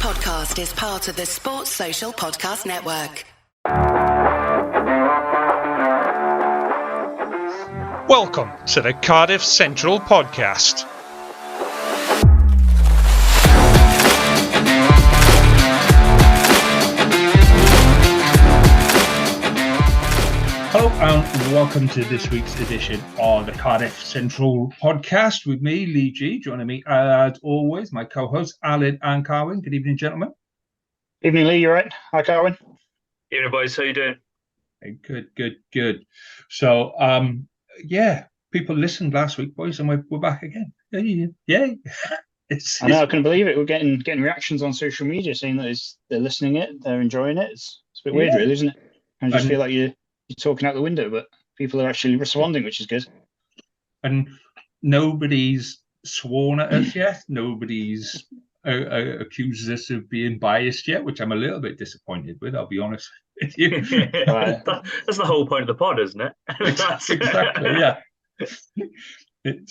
podcast is part of the Sports Social Podcast Network. Welcome to the Cardiff Central Podcast. Hello and welcome to this week's edition of the Cardiff Central Podcast with me, Lee G. Joining me as always, my co-hosts Alan and Carwyn. Good evening, gentlemen. Evening, Lee. You right? Hi, Carwyn. Evening, boys. How you doing? Good. So, people listened last week, boys, and we're back again. Yay. I know, I couldn't believe it. We're getting reactions on social media saying that they're listening it, they're enjoying it. It's a bit weird, really, isn't it? I just feel like you're talking out the window, but people are actually responding, which is good. And nobody's sworn at us yet. Nobody's accused us of being biased yet, which I'm a little bit disappointed with, I'll be honest with you. That's the whole point of the pod, isn't it? Exactly, yeah. It's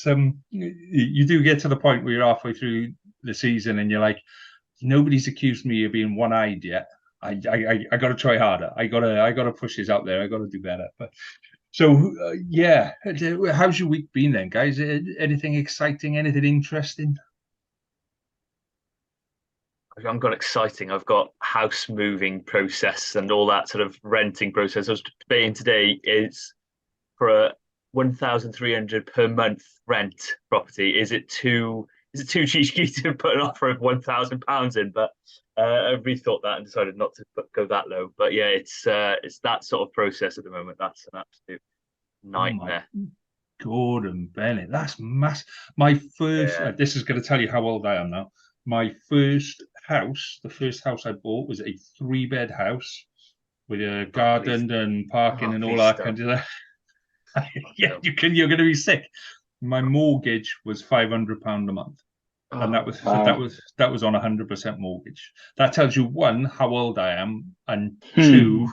you do get to the point where you're halfway through the season and you're like, nobody's accused me of being one-eyed yet. I got to try harder. I gotta push this out there. I got to do better. But so how's your week been then, guys? Anything exciting? Anything interesting? I haven't got exciting. I've got house moving process and all that sort of renting process. I was debating today is for a 1,300 per month rent property. Is it too cheeky to put an offer of £1,000 in? But I rethought that and decided not to go that low. But yeah, it's that sort of process at the moment. That's an absolute nightmare. Oh, Gordon Bennett, that's massive. My first. This is going to tell you how old I am now. My first house, the first house I bought, was a 3-bed house with a garden and parking and all that kind of stuff. Yeah, you're going to be sick. My mortgage was £500 a month. And that was on 100% mortgage. That tells you, one, how old I am, and two,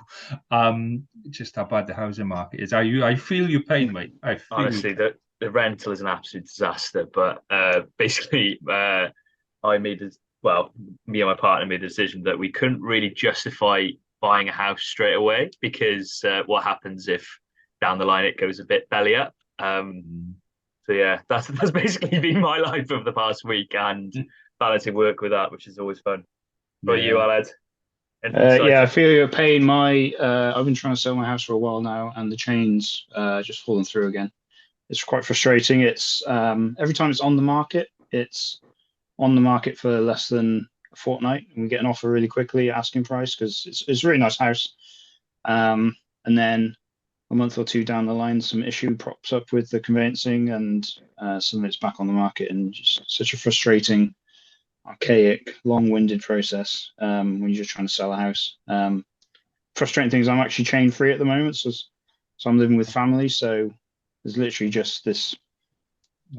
just how bad the housing market is. I feel your pain, mate. Honestly, the rental is an absolute disaster. But basically, me and my partner made a decision that we couldn't really justify buying a house straight away because what happens if down the line it goes a bit belly up? So yeah, that's basically been my life over the past week and balancing work with that, which is always fun. But you, Aled? I feel your pain. I've been trying to sell my house for a while now, and the chain's just fallen through again. It's quite frustrating. It's every time it's on the market for less than a fortnight, and we get an offer really quickly, asking price, because it's a really nice house. And then a month or two down the line, some issue props up with the conveyancing, and suddenly it's back on the market, and just such a frustrating, archaic, long-winded process when you're just trying to sell a house. Frustrating thing is I'm actually chain free at the moment, so I'm living with family, so there's literally just this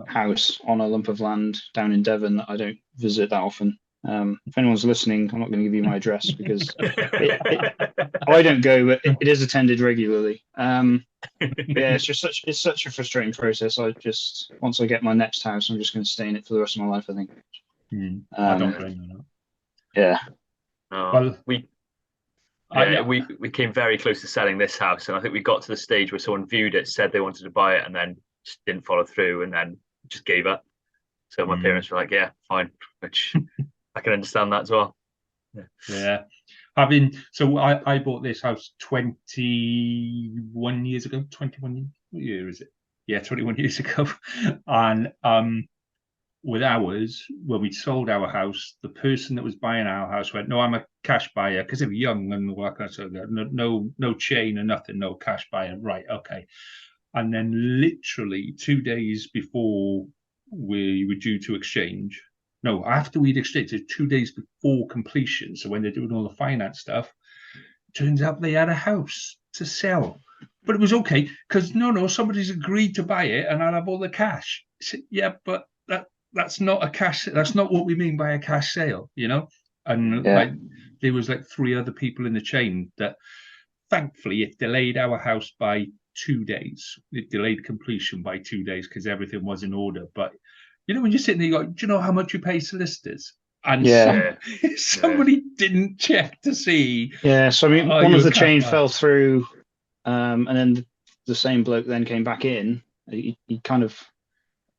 house on a lump of land down in Devon that I don't visit that often. If anyone's listening, I'm not going to give you my address because I don't go, but it is attended regularly. It's such a frustrating process. Once I get my next house, I'm just going to stay in it for the rest of my life, I think. I don't blame you. Yeah. We came very close to selling this house, and I think we got to the stage where someone viewed it, said they wanted to buy it, and then just didn't follow through, and then just gave up. So my parents were like, "Yeah, fine," which I can understand that as well. Yeah. I bought this house 21 years ago. 21 years? What year is it? Yeah, 21 years ago. And with ours, when we sold our house, the person that was buying our house went, "No, I'm a cash buyer," because they were young and all that kind of stuff. No chain and nothing, no cash buyer. Right, okay. And then literally 2 days before we were due to exchange, no, after we'd exchanged it, 2 days before completion, so when they're doing all the finance stuff, turns out they had a house to sell. But it was okay, because somebody's agreed to buy it and I'll have all the cash. So, yeah, but that's not a cash, that's not what we mean by a cash sale, And there was 3 other people in the chain that thankfully it delayed our house by 2 days. It delayed completion by 2 days because everything was in order. But when you're sitting there, you go, "Do you know how much you pay solicitors?" and Yeah. somebody didn't check to see. Yeah, so I mean, Oh, one you're of the a chain cash fell through, and then the same bloke then came back in. He kind of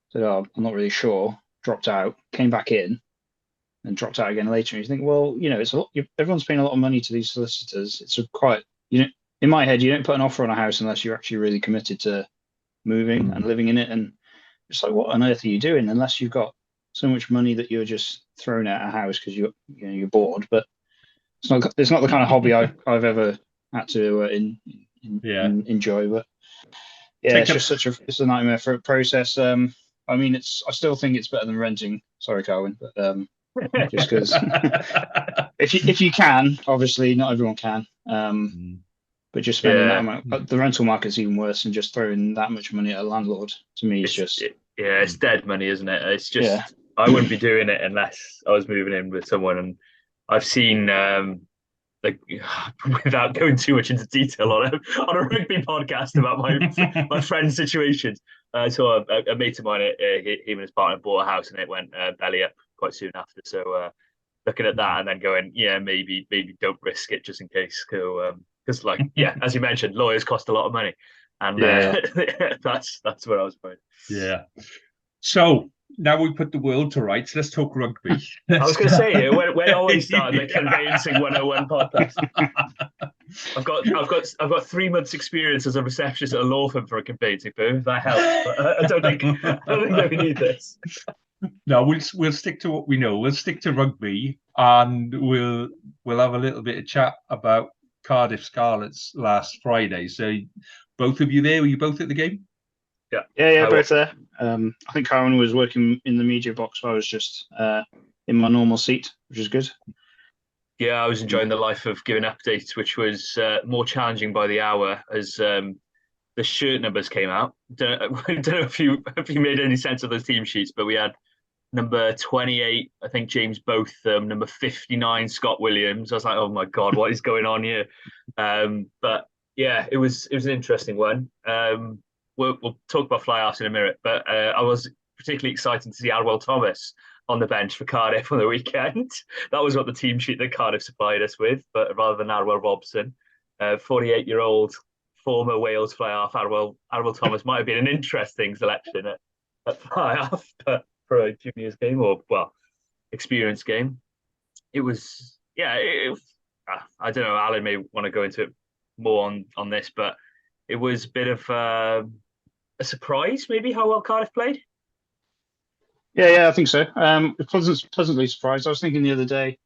said, "Oh, I'm not really sure." Dropped out, came back in, and dropped out again later. And you think, well, it's a lot. Everyone's paying a lot of money to these solicitors. It's a quite, in my head, you don't put an offer on a house unless you're actually really committed to moving and living in it. And it's like, what on earth are you doing? Unless you've got so much money that you're just throwing at a house because you're bored. But it's not the kind of hobby I've ever had to enjoy. But yeah, Take it's just it's a nightmare for a process. I mean, I still think it's better than renting. Sorry, Carwyn, but just because if you can, obviously not everyone can. But just spending that amount, the rental market's even worse than just throwing that much money at a landlord. To me, it's dead money, isn't it? It's just I wouldn't be doing it unless I was moving in with someone. And I've seen like without going too much into detail on a rugby podcast about my friend's situations. So a mate of mine, he and his partner bought a house and it went belly up quite soon after. So looking at that and then going, maybe don't risk it just in case. Because as you mentioned, lawyers cost a lot of money, and that's where I was going. Yeah. So now we put the world to rights. Let's talk rugby. I was going to say, when are we starting the Conveyancing 101 podcast? I've got 3 months experience as a receptionist at a law firm for a conveyancing firm. That helps. But I don't think that we need this. No, we'll stick to what we know. We'll stick to rugby, and we'll have a little bit of chat about Cardiff Scarlets last Friday. So, both of you there? Were you both at the game? Yeah, both there. I think Karen was working in the media box, so I was just in my normal seat, which is good. Yeah, I was enjoying the life of giving updates, which was more challenging by the hour as the shirt numbers came out. Don't know if you made any sense of those team sheets, but we had number 28, I think James Botham, number 59, Scott Williams. I was like, oh my God, what is going on here? But yeah, it was an interesting one. We'll talk about fly-offs in a minute, but I was particularly excited to see Arwell Thomas on the bench for Cardiff on the weekend. That was what the team sheet that Cardiff supplied us with, but rather than Arwell Robson, 48-year-old former Wales fly-off Arwell Thomas might have been an interesting selection at fly-off, but for a juniors game or experience game, it was I don't know. Alan may want to go into it more on this, but it was a bit of a surprise, maybe how well Cardiff played. Yeah, I think so. Pleasantly surprised. I was thinking the other day,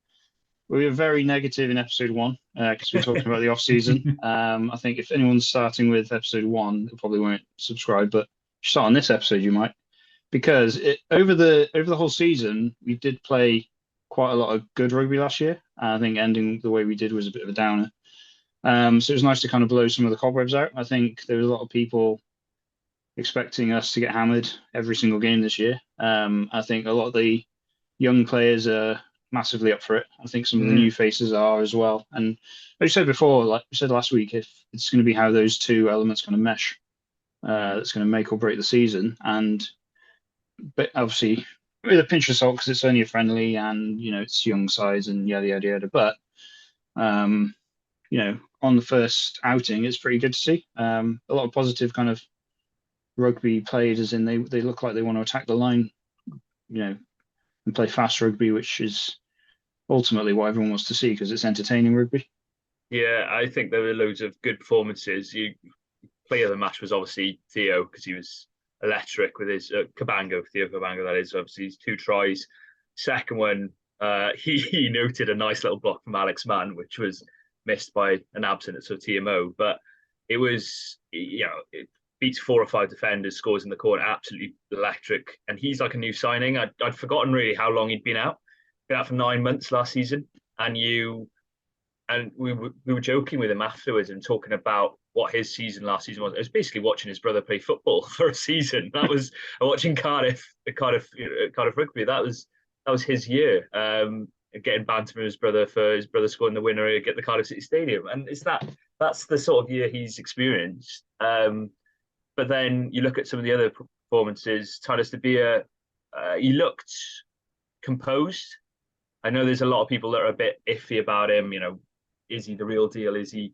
we were very negative in episode 1 because we were talking about the off season. I think if anyone's starting with episode 1, they probably won't subscribe, but if you start on this episode, you might, because over the whole season we did play quite a lot of good rugby last year. I think ending the way we did was a bit of a downer. So it was nice to kind of blow some of the cobwebs out. I think there was a lot of people expecting us to get hammered every single game this year. I think a lot of the young players are massively up for it. I think some of the new faces are as well. And like you said before, like we said last week, if it's going to be how those two elements kind of mesh, that's going to make or break the season. But obviously with a pinch of salt because it's only a friendly and it's young sides and yada yada yada. But on the first outing, it's pretty good to see. A lot of positive kind of rugby played, as in they look like they want to attack the line, and play fast rugby, which is ultimately what everyone wants to see because it's entertaining rugby. Yeah, I think there were loads of good performances. Player of the match was obviously Theo because he was electric with his Theo Cabango, that is. Obviously, his 2 tries. Second one, he noted a nice little block from Alex Mann, which was missed by an absence of TMO. But it was, it beats 4 or 5 defenders, scores in the corner, absolutely electric. And he's like a new signing. I'd forgotten really how long he'd been out. Been out for 9 months last season. And we were joking with him afterwards and talking about what his season last season was. It was basically watching his brother play football for a season. That was watching Cardiff rugby. That was his year. Getting banter from his brother for his brother scoring the winner at the Cardiff City Stadium, and that's the sort of year he's experienced. But then you look at some of the other performances. Titus De Beer, he looked composed. I know there's a lot of people that are a bit iffy about him. Is he the real deal? Is he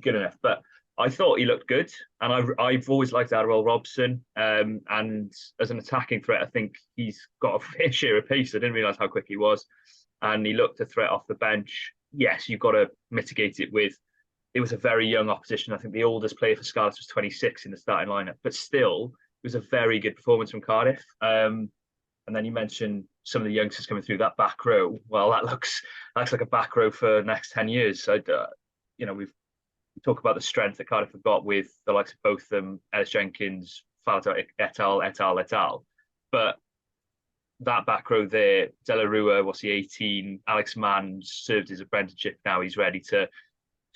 good enough? But I thought he looked good, and I've always liked Adderall Robson. And as an attacking threat, I think he's got a fair share of pace. I didn't realise how quick he was, and he looked a threat off the bench. Yes, you've got to mitigate it with. It was a very young opposition. I think the oldest player for Scarlets was 26 in the starting lineup, but still, it was a very good performance from Cardiff. And then you mentioned some of the youngsters coming through that back row. Well, that looks like a back row for the next 10 years. So, we talk about the strength that Cardiff have got with the likes of both them, Ellis Jenkins, Falata et al. But that back row there, De La Rua, what's he, 18? Alex Mann served his apprenticeship. Now he's ready to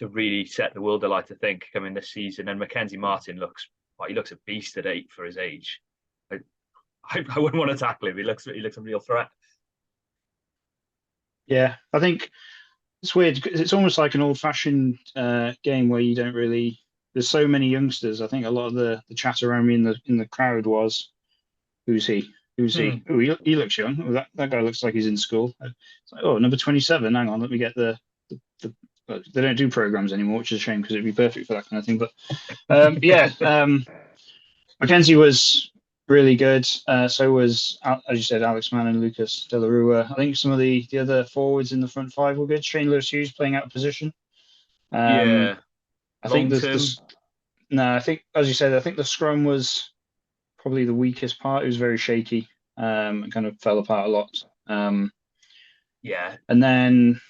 really set the world alight, I think, coming this season. And Mackenzie Martin looks a beast at 8 for his age. I wouldn't want to tackle him. He looks a real threat. Yeah, I think it's weird because it's almost like an old-fashioned game where you don't really. There's so many youngsters. I think a lot of the chat around me in the crowd was, "Who's he? Who's he? Oh, he looks young. Oh, that guy looks like he's in school." It's like, oh, number 27. Hang on, let me get the. They don't do programs anymore, which is a shame because it'd be perfect for that kind of thing. But Mackenzie was really good. So was, as you said, Alex Mann and Lucas De La Rua. I think some of the other forwards in the front five were good. Shane Lewis-Hughes playing out of position. Yeah. I think I think, as you said, I think the scrum was probably the weakest part. It was very shaky. It kind of fell apart a lot. Yeah. And then,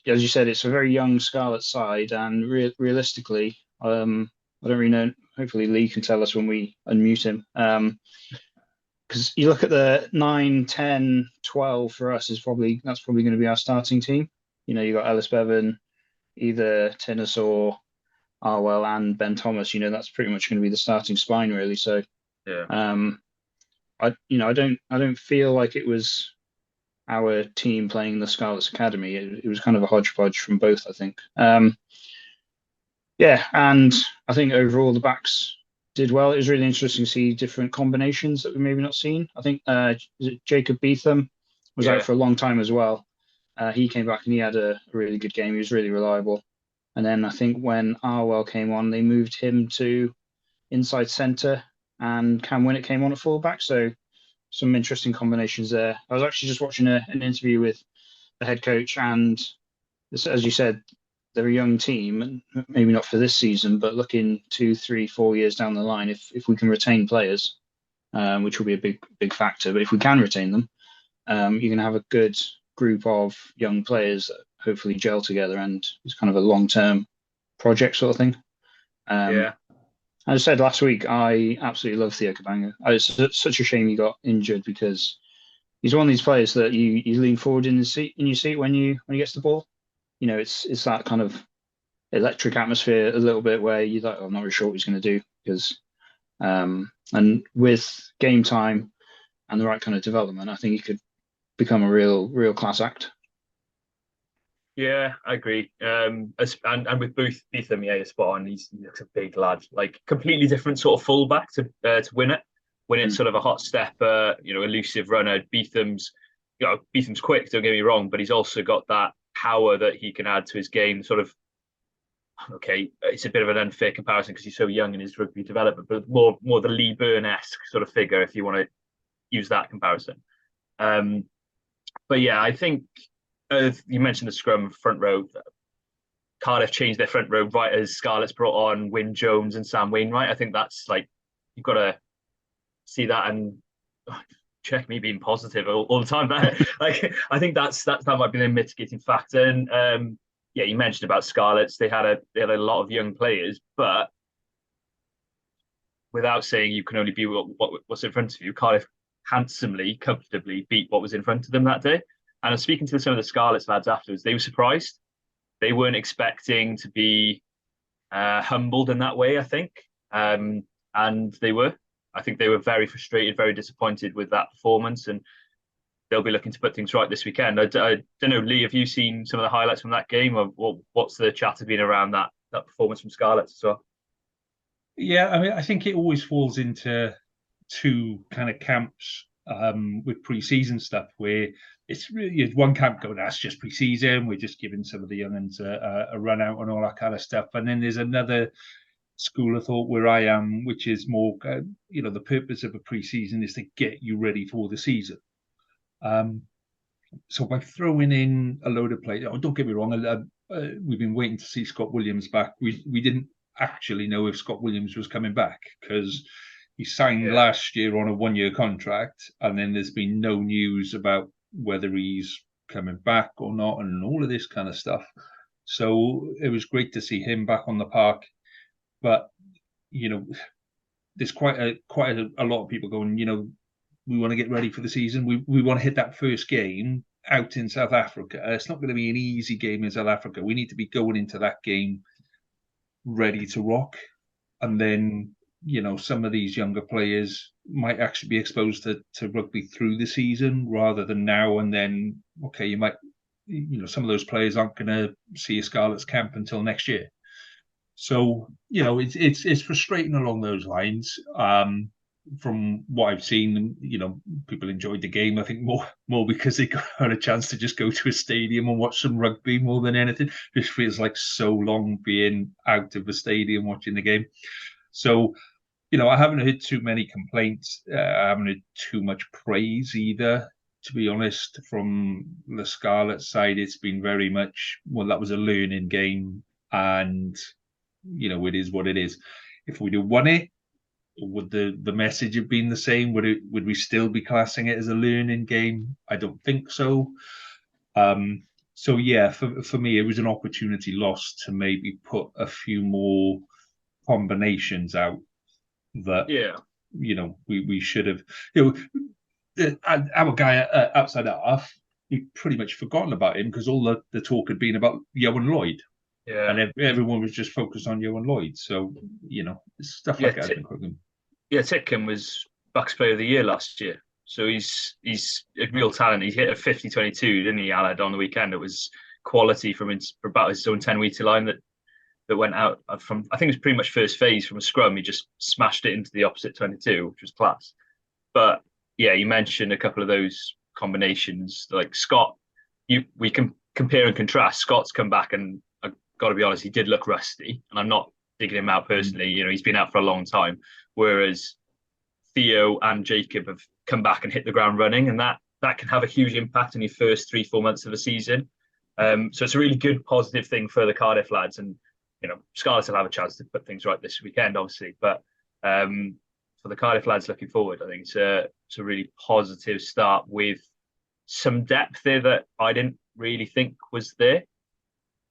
as you said, it's a very young Scarlet side, and realistically, I don't really know. Hopefully, Lee can tell us when we unmute him. Because you look at the 9, 10, 12 for us that's probably going to be our starting team. You got Ellis Bevan, either Tinnis or Arwell and Ben Thomas. That's pretty much going to be the starting spine, really. So, yeah. I don't feel like it was our team playing the Scarlets Academy. It was kind of a hodgepodge from both, I think. And I think overall the backs did well. It was really interesting to see different combinations that we've maybe not seen. I think Jacob Beetham was out for a long time as well. He came back and he had a really good game. He was really reliable. And then I think when Arwell came on, they moved him to inside centre, and Cam Winnett came on at fullback. So some interesting combinations there. I was actually just watching an interview with the head coach, and as you said, they're a young team, and maybe not for this season, but looking 2, 3, 4 years down the line, if we can retain players, which will be a big factor, but if we can retain them, you're going to have a good group of young players that hopefully gel together, and it's kind of a long-term project sort of thing. As I said last week, I absolutely love Theo Kabanga. It's such a shame he got injured, because he's one of these players that you lean forward in your seat when he gets the ball. It's that kind of electric atmosphere a little bit where you're like, oh, I'm not really sure what he's going to do, because and with game time and the right kind of development, I think he could become a real class act. Yeah, I agree. And with Beetham, yeah, you're spot on. He looks a big lad, like completely different sort of fullback to Winnett. Winnett's sort of a hot stepper, elusive runner. Beetham's quick, don't get me wrong, but he's also got that power that he can add to his game. Sort of, okay, it's a bit of an unfair comparison because he's so young in his rugby development, but more the Lee Byrne-esque sort of figure, if you want to use that comparison. But yeah, I think you mentioned the scrum front row. Cardiff changed their front row right as Scarlets brought on Wyn Jones and Sam Wainwright. I think that's like, you've got to see that and check me being positive all the time. But like, I think that might be a mitigating factor. And you mentioned about Scarlets. They had a lot of young players, but without saying you can only be what's in front of you, Cardiff handsomely, comfortably beat what was in front of them that day. And I was speaking to some of the Scarlets lads afterwards. They were surprised. They weren't expecting to be humbled in that way, I think. And they were. I think they were very frustrated, very disappointed with that performance. And they'll be looking to put things right this weekend. I don't know, Lee, have you seen some of the highlights from that game? Or what's the chatter been around that performance from Scarlets as well? Yeah, I mean, I think it always falls into two kind of camps with pre-season stuff, where it's really one camp going, that's just pre-season. We're just giving some of the young'uns a run out and all that kind of stuff. And then there's another school of thought where I am, which is more, the purpose of a pre-season is to get you ready for the season. So by throwing in a load of players, don't get me wrong, we've been waiting to see Scott Williams back. We didn't actually know if Scott Williams was coming back because he signed last year on a 1-year contract, and then there's been no news about whether he's coming back or not, and all of this kind of stuff. So it was great to see him back on the park. But there's quite a lot of people going, we want to get ready for the season. We want to hit that first game out in South Africa. It's not going to be an easy game in South Africa. We need to be going into that game ready to rock. And then, some of these younger players might actually be exposed to rugby through the season rather than now and then. Okay, you might, some of those players aren't going to see a Scarlets camp until next year. So, it's frustrating along those lines. From what I've seen, people enjoyed the game. I think more because they got a chance to just go to a stadium and watch some rugby more than anything. Just feels like so long being out of the stadium watching the game. So, I haven't heard too many complaints. I haven't heard too much praise either. To be honest, from the Scarlet side, it's been very much, well, that was a learning game, and it is what it is. If we'd have won it, would the message have been the same? Would we still be classing it as a learning game? I don't think so. So yeah, for me, it was an opportunity lost to maybe put a few more combinations out that we should have. Our guy outside half, we pretty much forgotten about him because all the talk had been about Ioan Lloyd. Yeah, and everyone was just focused on Ioan Lloyd. So stuff like that. Titcombe was Bucks Player of the Year last year, so he's a real talent. He hit a 50-22, didn't he, Aled, on the weekend? It was quality from about his own 10-metre line that went out from, I think it was pretty much first phase from a scrum. He just smashed it into the opposite 22, which was class. But yeah, you mentioned a couple of those combinations, like Scott. We can compare and contrast. Scott's come back, and I've got to be honest, he did look rusty, and I'm not digging him out personally. He's been out for a long time, whereas Theo and Jacob have come back and hit the ground running, and that can have a huge impact in your first 3-4 months of the season. So it's a really good, positive thing for the Cardiff lads, and Scarlets will have a chance to put things right this weekend, obviously. But for the Cardiff lads looking forward, I think it's a really positive start with some depth there that I didn't really think was there.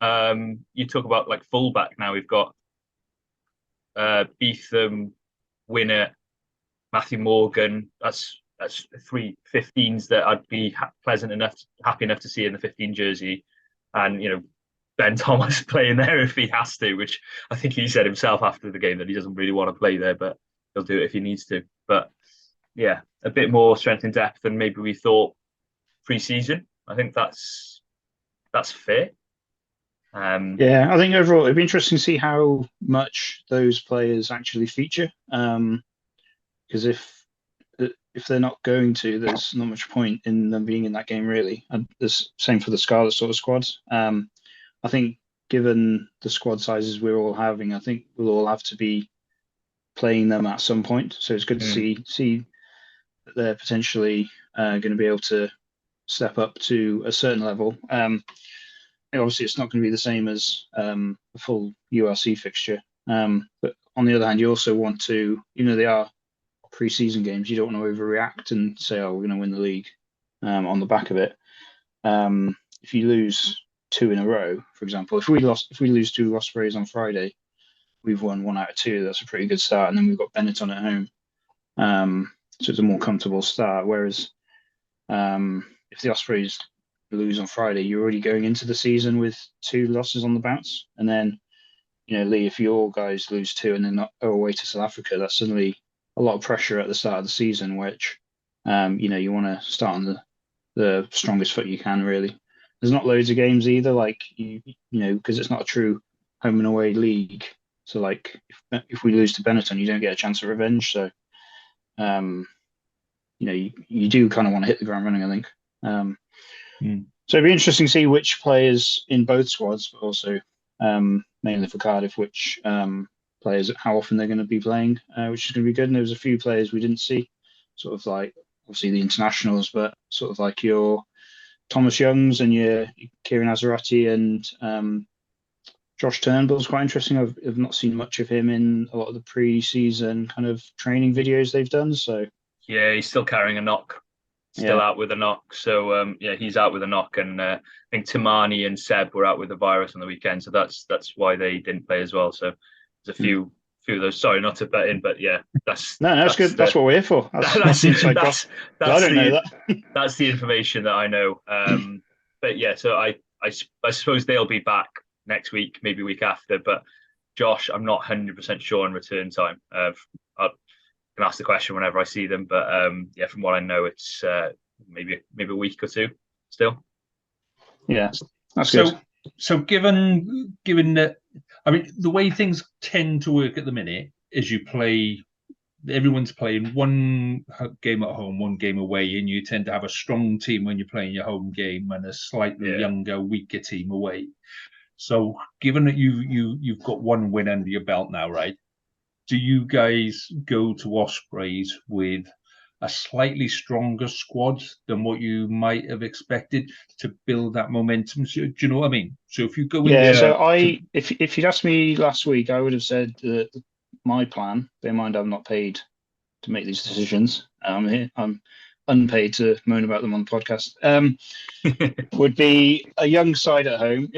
You talk about like fullback now. We've got Beetham, Winner, Matthew Morgan. That's 3 15s that I'd be happy enough to see in the 15 jersey, and Ben Thomas playing there if he has to, which I think he said himself after the game that he doesn't really want to play there, but he'll do it if he needs to. But yeah, a bit more strength and depth than maybe we thought pre-season. I think that's fair. Yeah, I think overall it'd be interesting to see how much those players actually feature. Because if they're not going to, there's not much point in them being in that game really. And the same for the Scarlet sort of squads. I think given the squad sizes we're all having, I think we'll all have to be playing them at some point. So it's good to see that they're potentially going to be able to step up to a certain level. Obviously, it's not going to be the same as a full URC fixture. But on the other hand, you also want to, they are pre-season games. You don't want to overreact and say, "Oh, we're going to win the league" on the back of it. If you lose 2 in a row, for example, if we lose 2 Ospreys on Friday, we've won 1 out of 2. That's a pretty good start, and then we've got Benetton at home, so it's a more comfortable start. Whereas if the Ospreys lose on Friday, you're already going into the season with 2 losses on the bounce, and then Lee, if your guys lose 2 and then not go away to South Africa, that's suddenly a lot of pressure at the start of the season, which you want to start on the strongest foot you can. Really, there's not loads of games either, like because it's not a true home and away league. So like if we lose to Benetton, you don't get a chance of revenge. So you do kind of want to hit the ground running, I think. So it'd be interesting to see which players in both squads, but also mainly for Cardiff, which players, how often they're going to be playing, which is going to be good. And there was a few players we didn't see, sort of like obviously the internationals, but sort of like your Thomas Youngs and your Kieran Azarati and Josh Turnbull's quite interesting. I've not seen much of him in a lot of the pre-season kind of training videos they've done. So yeah, he's still carrying a knock. Still out with a knock. So yeah, he's out with a knock, and I think Tamani and Seb were out with the virus on the weekend, so that's why they didn't play as well. So there's a few of those. Sorry, not to bet in, but yeah, that's good. That's what we're here for. That's inside gossip. I don't know that. That's the information that I know. But yeah, so I suppose they'll be back next week, maybe week after. But Josh, I'm not 100% sure on return time. Can ask the question whenever I see them, but yeah, from what I know, it's maybe a week or two still. Yeah, that's good. So given that, I mean, the way things tend to work at the minute is everyone's playing one game at home, one game away, and you tend to have a strong team when you're playing your home game and a slightly younger, weaker team away. So given that you've got one win under your belt now, right? Do you guys go to Ospreys with a slightly stronger squad than what you might have expected to build that momentum? So, do you know what I mean? So if you go in there, if you'd asked me last week, I would have said that my plan, bear in mind I'm not paid to make these decisions. I'm unpaid to moan about them on the podcast. Would be a young side at home,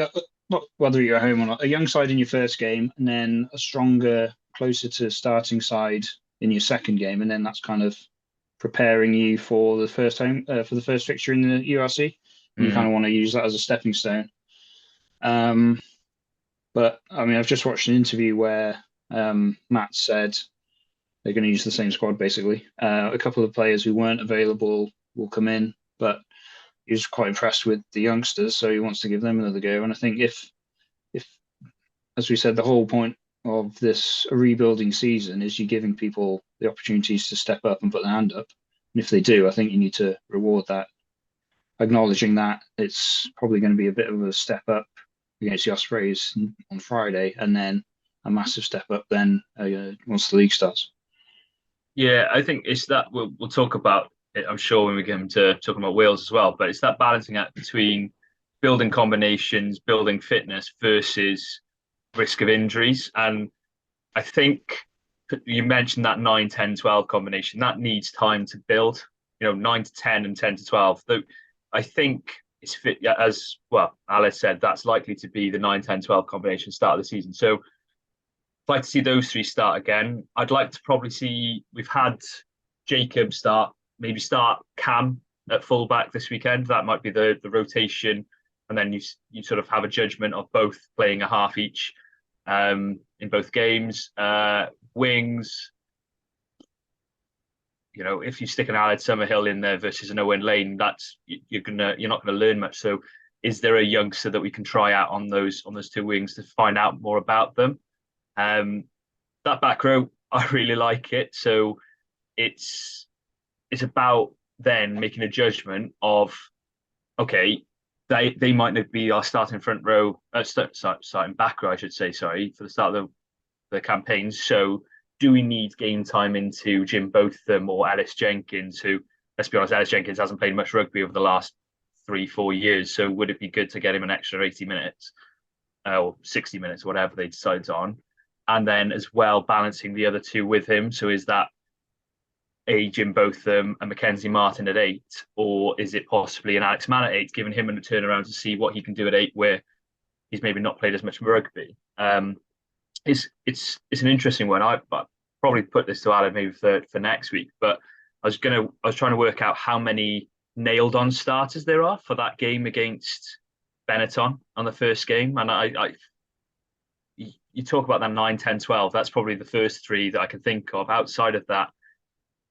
not whether you're at home or not, a young side in your first game, and then a stronger, closer to starting side in your second game, and then that's kind of preparing you for the first fixture in the URC. You kind of want to use that as a stepping stone. But I mean, I've just watched an interview where Matt said they're going to use the same squad basically. A couple of players who weren't available will come in, but he was quite impressed with the youngsters, so he wants to give them another go. And I think if as we said, the whole point of this rebuilding season is you giving people the opportunities to step up and put their hand up. And if they do, I think you need to reward that, acknowledging that it's probably going to be a bit of a step up against the Ospreys on Friday, and then a massive step up then once the league starts. Yeah, I think it's that we'll talk about it, I'm sure, when we get into talking about Wales as well, but it's that balancing act between building combinations, building fitness versus risk of injuries. And I think you mentioned that 9, 10, 12 combination that needs time to build, 9 to 10 and 10 to 12. Though I think it's fit, as well, Alice said, that's likely to be the 9, 10, 12 combination start of the season. So I'd like to see those three start again. I'd like to probably see, we've had Jacob start Cam at fullback this weekend. That might be the rotation. And then you sort of have a judgment of both playing a half each in both games. Wings, if you stick an Aled Summerhill in there versus an Owen Lane, you're not gonna learn much. So is there a youngster that we can try out on those two wings to find out more about them? That back row, I really like it. So it's about then making a judgment of, okay, they might not be our starting front row, starting back row, I should say, sorry, for the start of the campaign. So do we need game time into Jim Botham or Ellis Jenkins, who, let's be honest, Ellis Jenkins hasn't played much rugby over the last 3-4 years. So would it be good to get him an extra 80 minutes or 60 minutes, whatever they decide on? And then as well, balancing the other two with him. So is that a Jim Botham and Mackenzie Martin at 8, or is it possibly an Alex Mann at 8, giving him a turnaround to see what he can do at 8, where he's maybe not played as much rugby? It's an interesting one. I probably put this to Alan maybe for next week, but I was trying to work out how many nailed on starters there are for that game against Benetton on the first game, and you talk about that 9, 10, 12. That's probably the first three that I can think of. Outside of that,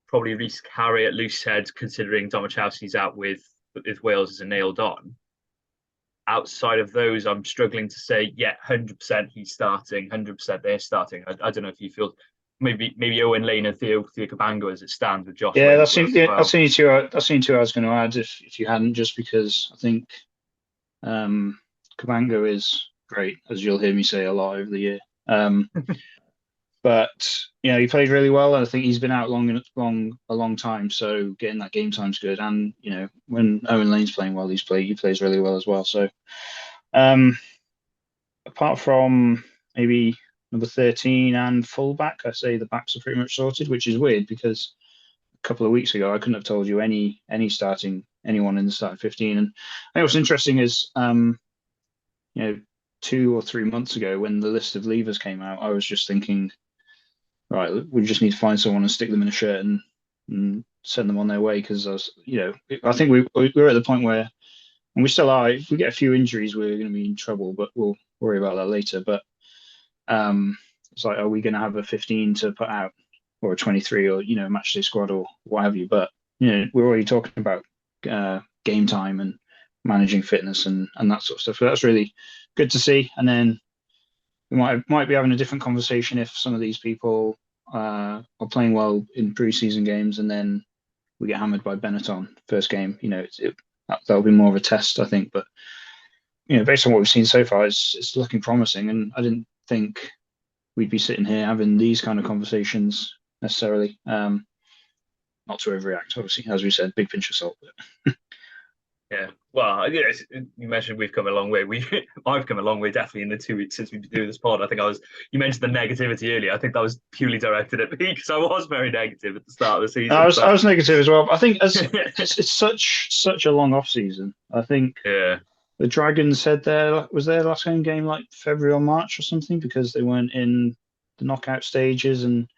probably Rhys Carey at loose head, considering Domachowski's out with Wales as a nailed on. Outside of those, I'm struggling to say, 100% he's starting, 100% they're starting. I don't know if you feel maybe Owen Lane and Theo Cabango as it stands with Josh. Yeah, Wayne that's as well. that's the only two. That's the only two I was going to add if you hadn't, just because I think Cabango is great, as you'll hear me say a lot over the year. But he played really well, and I think he's been out a long time. So getting that game time's good. And when Owen Lane's playing well, he plays really well as well. So apart from maybe number 13 and fullback, I say the backs are pretty much sorted, which is weird because a couple of weeks ago I couldn't have told you anyone in the starting 15. And I think what's interesting is 2 or 3 months ago when the list of leavers came out, I was just thinking, right, we just need to find someone and stick them in a shirt and send them on their way, because I think we're at the point where, and we still are, if we get a few injuries, we're going to be in trouble, but we'll worry about that later. But it's like, are we going to have a 15 to put out, or a 23, or match day squad or what have you? But we're already talking about game time and managing fitness and that sort of stuff. So that's really good to see. And then we might be having a different conversation if some of these people are playing well in pre-season games and then we get hammered by Benetton first game. That'll be more of a test, I think. But based on what we've seen so far, it's looking promising, and I didn't think we'd be sitting here having these kind of conversations necessarily. Not to overreact, obviously, as we said, big pinch of salt. But Yeah, well, you mentioned we've come a long way. I've come a long way, definitely, in the 2 weeks since we've been doing this pod. I think you mentioned the negativity earlier. I think that was purely directed at me because I was very negative at the start of the season. I was negative as well. I think it's such a long off season. I think the Dragons said was their last home game like February or March or something, because they weren't in the knockout stages and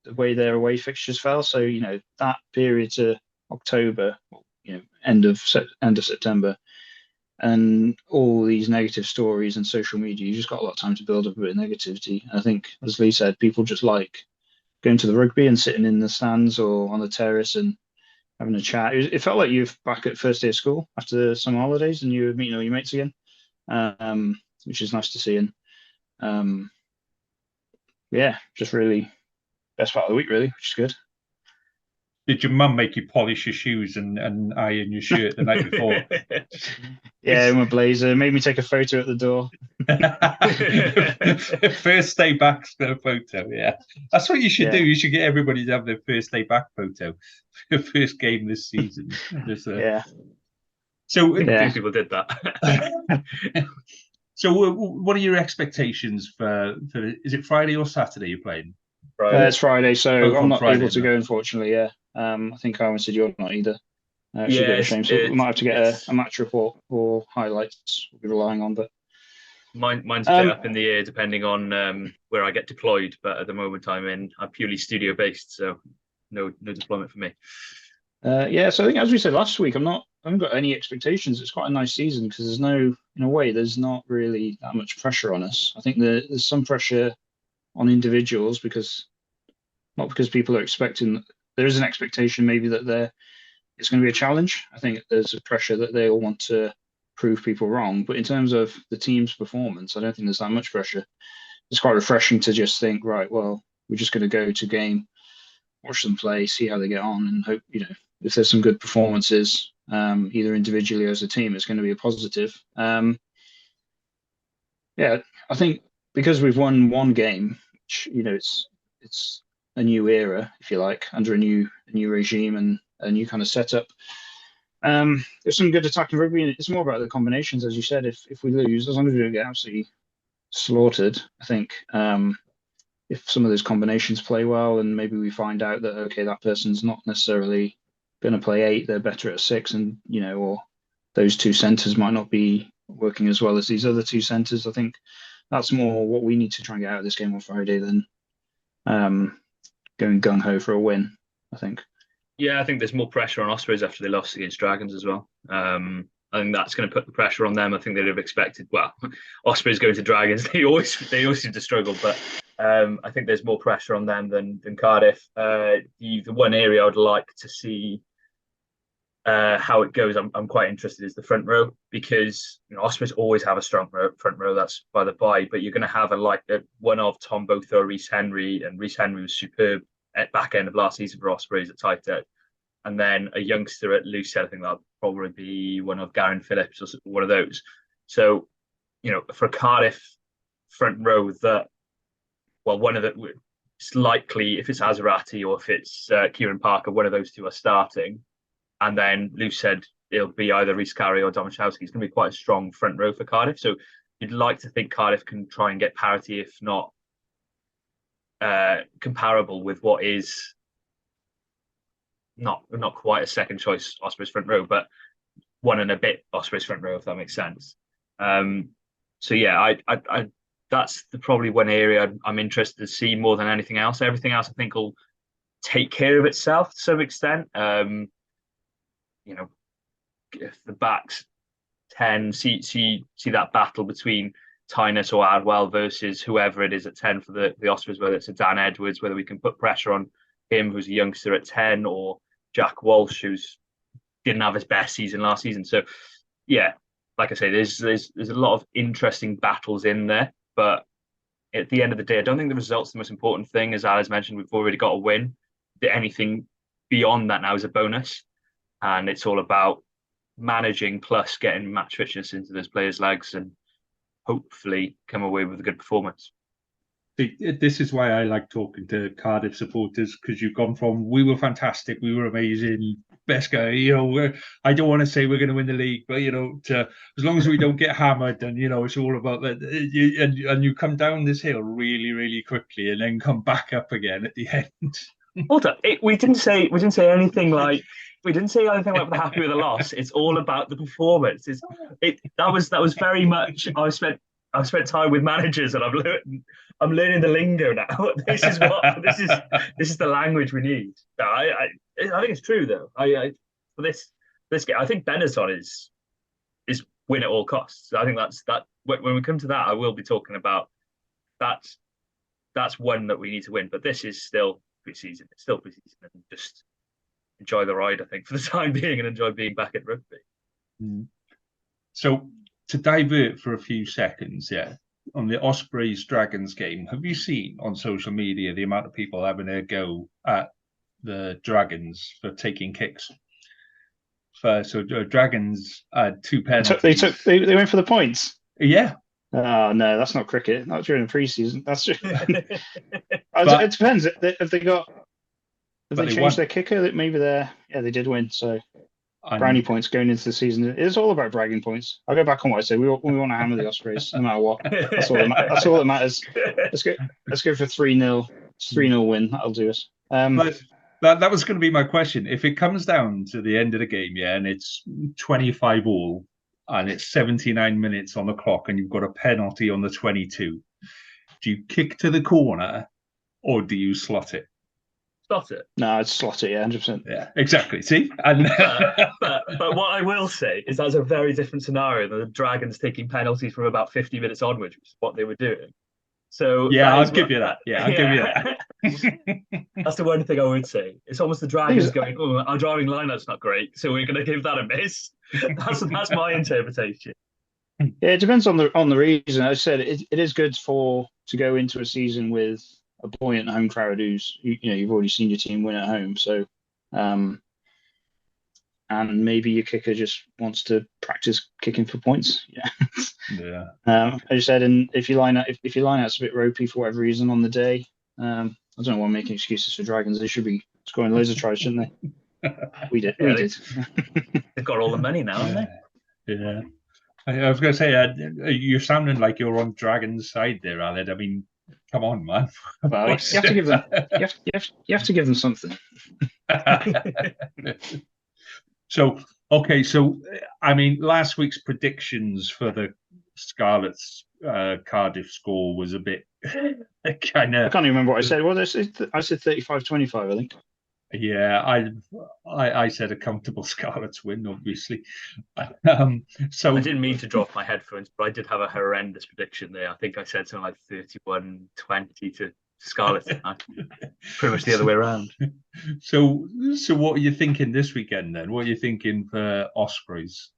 the way their away fixtures fell. So that period to October, end of September, and all these negative stories and social media, you just got a lot of time to build up a bit of negativity. And I think, as Lee said, people just like going to the rugby and sitting in the stands or on the terrace and having a chat. It felt like you were back at first day of school after some holidays and you were meeting all your mates again, which is nice to see. And just really best part of the week, really, which is good. Did your mum make you polish your shoes and iron your shirt the night before? Yeah, in my blazer. Made me take a photo at the door. First day back photo, yeah. That's what you should do. You should get everybody to have their first day back photo. First game this season. So people did that. So what are your expectations for is it Friday or Saturday you're playing? It's Friday, so I'm not Friday, able to go, unfortunately. I think Owen said you're not either. It's a bit of a shame. So we might have to get a match report or highlights we'll be relying on. But mine's a bit up in the air depending on where I get deployed. But at the moment I'm purely studio based, so no deployment for me. So I think, as we said last week, I haven't got any expectations. It's quite a nice season because there's not really that much pressure on us. I think there's some pressure on individuals because people are expecting. There is an expectation maybe that it's going to be a challenge. I think there's a pressure that they all want to prove people wrong. But in terms of the team's performance, I don't think there's that much pressure. It's quite refreshing to just think, right, well, we're just going to go to game, watch them play, see how they get on, and hope if there's some good performances, either individually or as a team, it's going to be a positive. I think because we've won one game, which, it's a new era, if you like, under a new regime and a new kind of setup. There's some good attacking rugby, and it's more about the combinations, as you said. If we lose, as long as we don't get absolutely slaughtered, I think if some of those combinations play well, and maybe we find out that that person's not necessarily going to play 8, they're better at 6, and or those two centres might not be working as well as these other two centres. I think that's more what we need to try and get out of this game on Friday than going gung-ho for a win, I think. Yeah, I think there's more pressure on Ospreys after they lost against Dragons as well. I think that's going to put the pressure on them. I think they'd have expected, Ospreys going to Dragons, they always seem to struggle, but I think there's more pressure on them than Cardiff. The one area I'd like to see how it goes, I'm quite interested is the front row, because Ospreys always have a strong front row. That's by the by, but you're going to have one of Tom Botha or Rhys Henry, and Rhys Henry was superb at back end of last season for Ospreys at tight end, and then a youngster at loose head. I think that'll probably be one of Garen Phillips or one of those. So, for Cardiff front row, one of it's likely, if it's Azarati or if it's Kieran Parker, one of those two are starting. And then Lou said it'll be either Rhys Carey or Domachowski. It's going to be quite a strong front row for Cardiff. So you'd like to think Cardiff can try and get parity, if not comparable with what is not quite a second choice Ospreys front row, but one and a bit Ospreys front row, if that makes sense. So yeah, I that's probably one area I'm interested to see more than anything else. Everything else I think will take care of itself to some extent. If the backs 10 see that battle between Tynus or Adwell versus whoever it is at 10 for the Ospreys, whether it's a Dan Edwards, whether we can put pressure on him, who's a youngster at 10, or Jack Walsh, who's didn't have his best season last season. So yeah, like I say, there's a lot of interesting battles in there, but at the end of the day, I don't think the result's the most important thing. As Alice mentioned, we've already got a win. Anything beyond that now is a bonus. And it's all about managing plus getting match fitness into those players' legs and hopefully come away with a good performance. This is why I like talking to Cardiff supporters, because you've gone from we were fantastic, we were amazing, best guy. I don't want to say we're going to win the league, but to as long as we don't get hammered, and it's all about that. And you come down this hill really, really quickly, and then come back up again at the end. Hold up, we didn't say anything like. We didn't say anything like we're happy with the loss. It's all about the performance. That was very much. I've spent time with managers, and I'm learning the lingo now. This is the language we need. I think it's true though. For this game, I think Benetton is win at all costs. I think that when we come to that, I will be talking about that's one that we need to win. But this is still pre-season. It's still pre-season, and just enjoy the ride, I think, for the time being, and enjoy being back at rugby. So to divert for a few seconds, on the Ospreys Dragons game, have you seen on social media the amount of people having a go at the Dragons for taking kicks? So Dragons had 2 penalties. They went for the points. Yeah. Oh no, that's not cricket. Not during the preseason. That's just. It depends. If they changed their kicker, that maybe they did win. So brownie points going into the season. It's all about bragging points. I'll go back on what I said. We want to hammer the Ospreys no matter what. That's all that matters. Let's go for 3-0. 3-0 win. That'll do us. That was going to be my question. If it comes down to the end of the game, and it's 25 all, and it's 79 minutes on the clock, and you've got a penalty on the 22, do you kick to the corner or do you slot it? Slot it. No, I'd slot it, 100%. Yeah, exactly. See? And but what I will say is that's a very different scenario than the Dragons taking penalties from about 50 minutes onwards, which is what they were doing. So yeah, I'll give you that. Yeah, I'll give you that. That's the one thing I would say. It's almost the Dragons going, "Oh, our driving lineup's not great, so we're going to give that a miss." That's my interpretation. Yeah, it depends on the reason. I said it is good to go into a season with a buoyant home crowd who's you've already seen your team win at home. So, and maybe your kicker just wants to practice kicking for points. Yeah. As you said, and if your lineout's a bit ropey for whatever reason on the day, I don't know why I'm making excuses for Dragons. They should be scoring loads of tries, shouldn't they? We did. They've got all the money now, haven't they? Yeah. I was going to say, you're sounding like you're on Dragons' side there, Aled. I mean, come on, man. Well, you have to give them. You have to give them something. So, okay. So, I mean, last week's predictions for the Scarlets Cardiff score was a bit kind of. I can't even remember what I said. Well, I said 35-25, I think. Yeah, I said a comfortable Scarlets win, obviously. So I didn't mean to drop my headphones, but I did have a horrendous prediction there. I think I said something like 31-20 to Scarlet. Pretty much the other way around. So what are you thinking this weekend then? What are you thinking for Ospreys?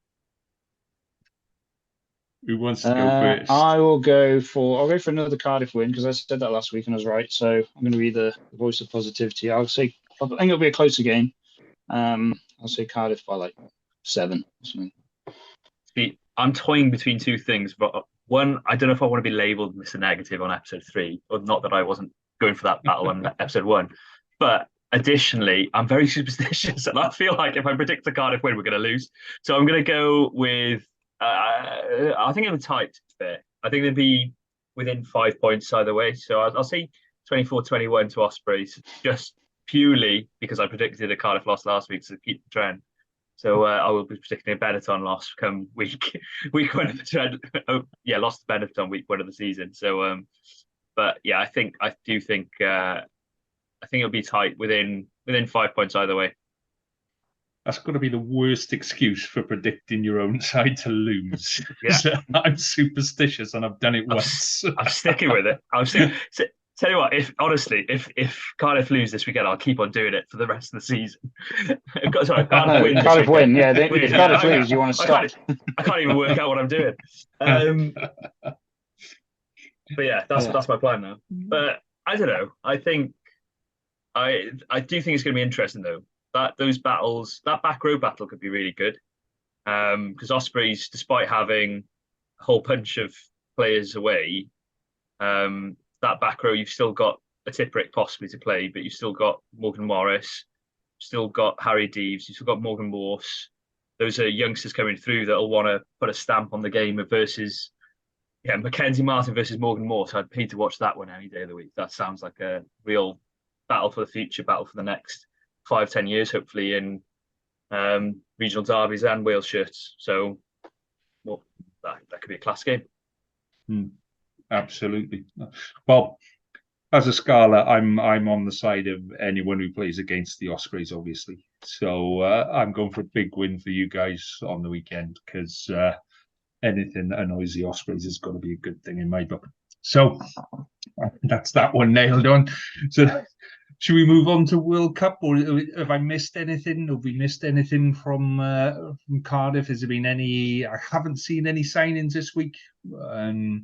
Who wants to go first? I'll go for another Cardiff win because I said that last week and I was right. So I'm going to be the voice of positivity. I think it'll be a closer game. I'll say Cardiff by like 7 or something. See, I'm toying between two things, but one, I don't know if I want to be labelled Mr. Negative on episode 3, or not that I wasn't going for that battle on episode 1. But additionally, I'm very superstitious, and I feel like if I predict the Cardiff win, we're going to lose. So I'm going to go with. I think it'll be tight. Fair. I think they'll be within 5 points either way. So I'll say 24-21 to Ospreys, just purely because I predicted a Cardiff loss last week to keep the trend. So I will be predicting a Benetton loss come week 1 of the trend. Lost to Benetton week 1 of the season. So, but yeah, I think it'll be tight within 5 points either way. That's going to be the worst excuse for predicting your own side to lose. Yeah. I'm superstitious and I've done it once. I'm sticking with it. Tell you what, if Cardiff lose this weekend, I'll keep on doing it for the rest of the season. Sorry, Cardiff win. Yeah, if Cardiff lose, you want to stop. I can't even work out what I'm doing. But yeah, that's my plan now. But I don't know. I think I do think it's going to be interesting though. Those battles, that back row battle could be really good. Because Ospreys, despite having a whole bunch of players away, that back row, you've still got a Tipuric possibly to play, but you've still got Morgan Morris, still got Harry Deeves, you've still got Morgan Morse. Those are youngsters coming through that will want to put a stamp on the game versus Mackenzie Martin versus Morgan Morse. I'd pay to watch that one any day of the week. That sounds like a real battle for the future, battle for the next 5-10 years, hopefully, in regional derbies and Wales shirts. So, well, that could be a class game. Absolutely. Well, as a Scarlet, I'm on the side of anyone who plays against the Ospreys, obviously. So I'm going for a big win for you guys on the weekend because anything that annoys the Ospreys is going to be a good thing in my book. So that's that one nailed on. So should we move on to World Cup, or have I missed anything? Have we missed anything from Cardiff? Has there been any? I haven't seen any signings this week. No,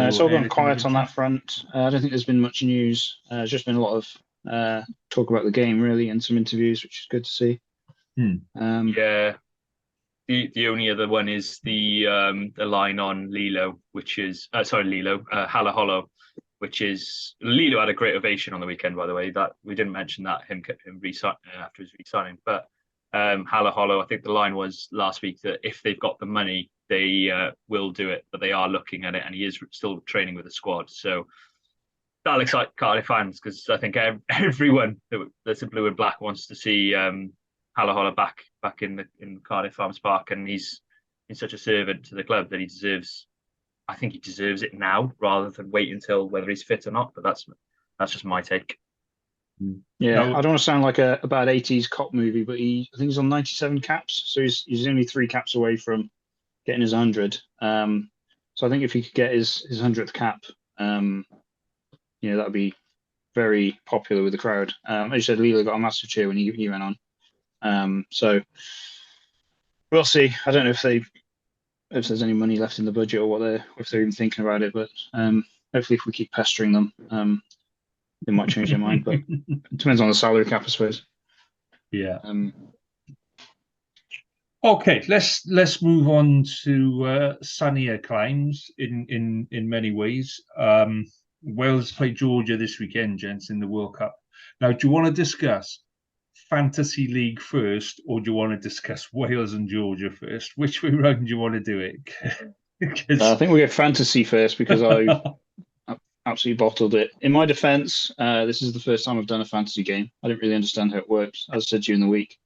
it's all gone quiet on that front. I don't think there's been much news. There's just been a lot of talk about the game, really, and some interviews, which is good to see. Yeah. The only other one is the line on Lilo, which is Hala Hollow, which is Lilo had a great ovation on the weekend, by the way. That we didn't mention that him after his re-signing, but Hala Hollow, I think the line was last week that if they've got the money, they will do it, but they are looking at it, and he is still training with the squad. So that'll excite Cardiff fans because I think everyone that's in blue and black wants to see Hala Hollow back in Cardiff Farms Park, and he's been such a servant to the club that he deserves. I think he deserves it now rather than wait until whether he's fit or not. But that's just my take. Yeah, I don't want to sound like a bad 80s cop movie, but I think he's on 97 caps, so he's only 3 caps away from getting his 100. So I think if he could get his 100th cap, that would be very popular with the crowd. As you said, Lilo got a massive cheer when he ran on. So we'll see. I don't know if there's any money left in the budget or if they're even thinking about it, but hopefully if we keep pestering them, they might change their mind, but it depends on the salary cap, I suppose. Yeah. Okay, let's move on to sunnier climes in many ways. Wales play Georgia this weekend, gents, in the World Cup. Now, do you want to discuss Fantasy League first, or do you want to discuss Wales and Georgia first? Which way round do you want to do it? I think we get fantasy first because I absolutely bottled it. In my defense, this is the first time I've done a fantasy game. I didn't really understand how it works. As I said during the week,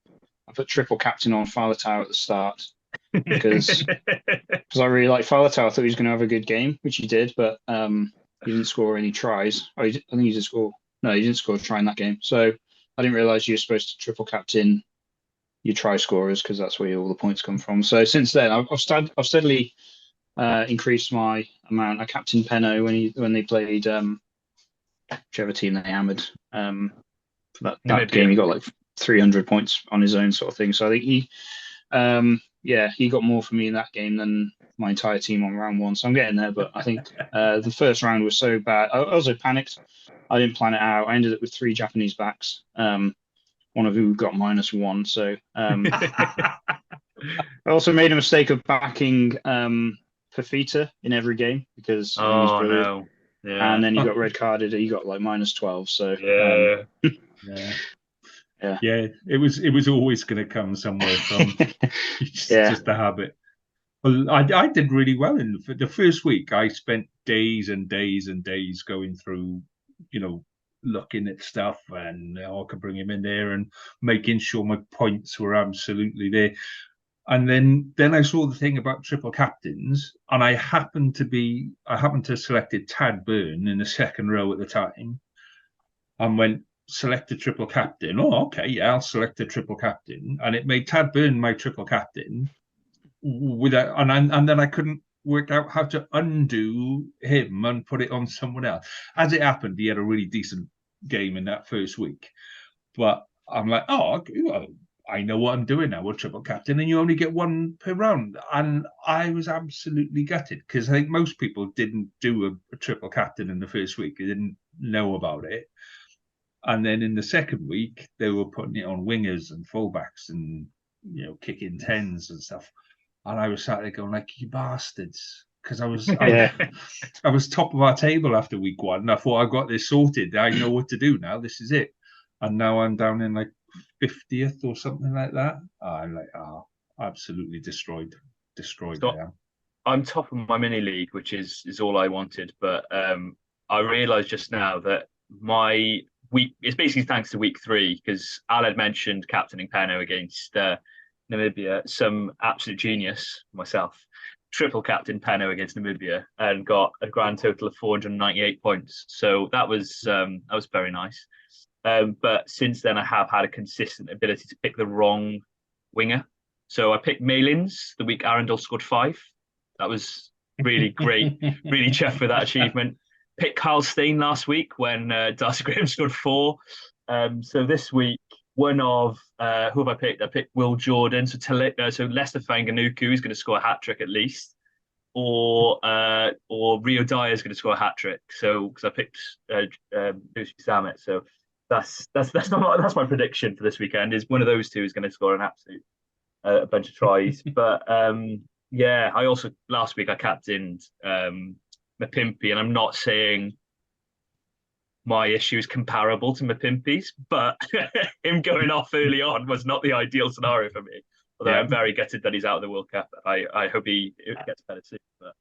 I put triple captain on Faletau at the start because I really like Faletau. I thought he was going to have a good game, which he did, but he didn't score any tries. I think he did score. No, he didn't score a try in that game. So I didn't realise you were supposed to triple captain your try scorers because that's where all the points come from. So since then, I've steadily increased my amount. I captained Penno when they played whichever team they hammered. For that Namibia. game, he got like 300 points on his own sort of thing. So I think he got more for me in that game than my entire team on round one. So I'm getting there, but I think the first round was so bad. I also panicked. I didn't plan it out. I ended up with 3 Japanese backs. One of who got -1. So I also made a mistake of backing Fafita in every game because he was Oh brilliant. no. Yeah. And then he got red carded. He got like -12. So Yeah, it was always going to come somewhere from. It's Yeah. just a habit. Well, I did really well in the first week. I spent days and days and days going through, looking at stuff, and I could bring him in there and making sure my points were absolutely there. And then I saw the thing about triple captains, and I happened to have selected Tad Burn in the second row at the time, and went select a triple captain. Oh, okay, yeah, I'll select a triple captain, and it made Tad Burn my triple captain. Without and then I couldn't work out how to undo him and put it on someone else. As it happened, he had a really decent game in that first week, but I'm like, oh, I know what I'm doing now with triple captain, and you only get 1 per round. And I was absolutely gutted because I think most people didn't do a triple captain in the first week. They didn't know about it. And then in the second week, they were putting it on wingers and fullbacks and, kicking tens and stuff. And I was sat there going like, you bastards. Because I was top of our table after week 1. And I thought, I've got this sorted. I know what to do now. This is it. And now I'm down in like 50th or something like that. I'm like, absolutely destroyed. Destroyed. So I'm top of my mini league, which is all I wanted. But I realised just now that my week, it's basically thanks to week 3, because Al had mentioned captaining Peno against Namibia, some absolute genius, myself, triple captain Peno against Namibia and got a grand total of 498 points. So that was very nice. But since then, I have had a consistent ability to pick the wrong winger. So I picked Malins the week Arundel scored 5. That was really great. Really chuffed with that achievement. Picked Carl Stein last week when Darcy Graham scored 4. So this week, one of who have I picked? I picked Will Jordan. So Leicester Fanganuku is going to score a hat trick at least, or Rio Dyer is going to score a hat trick. So because I picked Lucy Samet, so that's my prediction for this weekend. Is one of those two is going to score an absolute a bunch of tries. But I also last week I captained Mapimpi, and I'm not saying my issue is comparable to Mapimpi's, but him going off early on was not the ideal scenario for me. Although I'm very gutted that he's out of the World Cup. I hope he gets better soon. But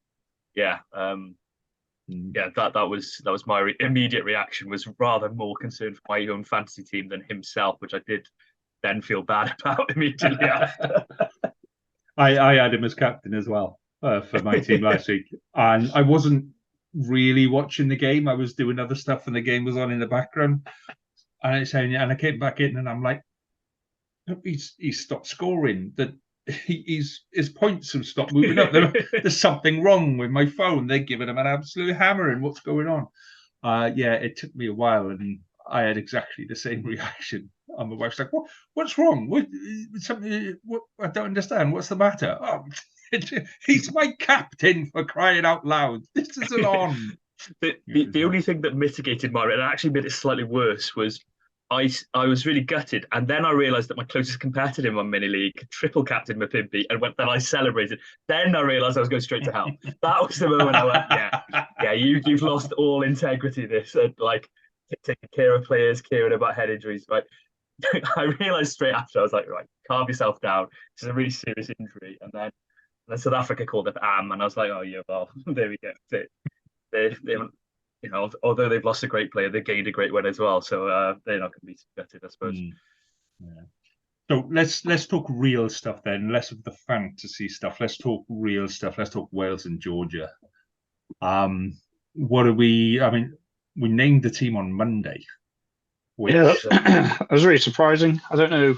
that was my immediate reaction, was rather more concerned for my own fantasy team than himself, which I did then feel bad about immediately after. I had him as captain as well for my team last week, and I wasn't really watching the game. I was doing other stuff and the game was on in the background, and I came back in and I'm like, he's stopped scoring. That his points have stopped moving up. There's something wrong with my phone. They're giving him an absolute hammering. What's going on? It took me a while, and I had exactly the same reaction. And my wife's like, what's wrong? What I don't understand. What's the matter? Oh, he's my captain, for crying out loud. This isn't on. The only thing that mitigated my and actually made it slightly worse was I was really gutted, and then I realised that my closest competitor in my mini league triple captain Mapimpi, and then I celebrated. Then I realised I was going straight to hell. That was the moment I went, you've lost all integrity. This like taking care of players, caring about head injuries. Right, I realised straight after, I was like, right, calm yourself down. This is a really serious injury, and then South Africa called up AM, and I was like, oh yeah, well, there we go. They although they've lost a great player, they gained a great one as well. So they're not going to be gutted, I suppose. So let's talk real stuff then, less of the fantasy stuff. Let's talk real stuff. Let's talk Wales and Georgia. What are we? I mean, we named the team on Monday. That was really surprising. I don't know.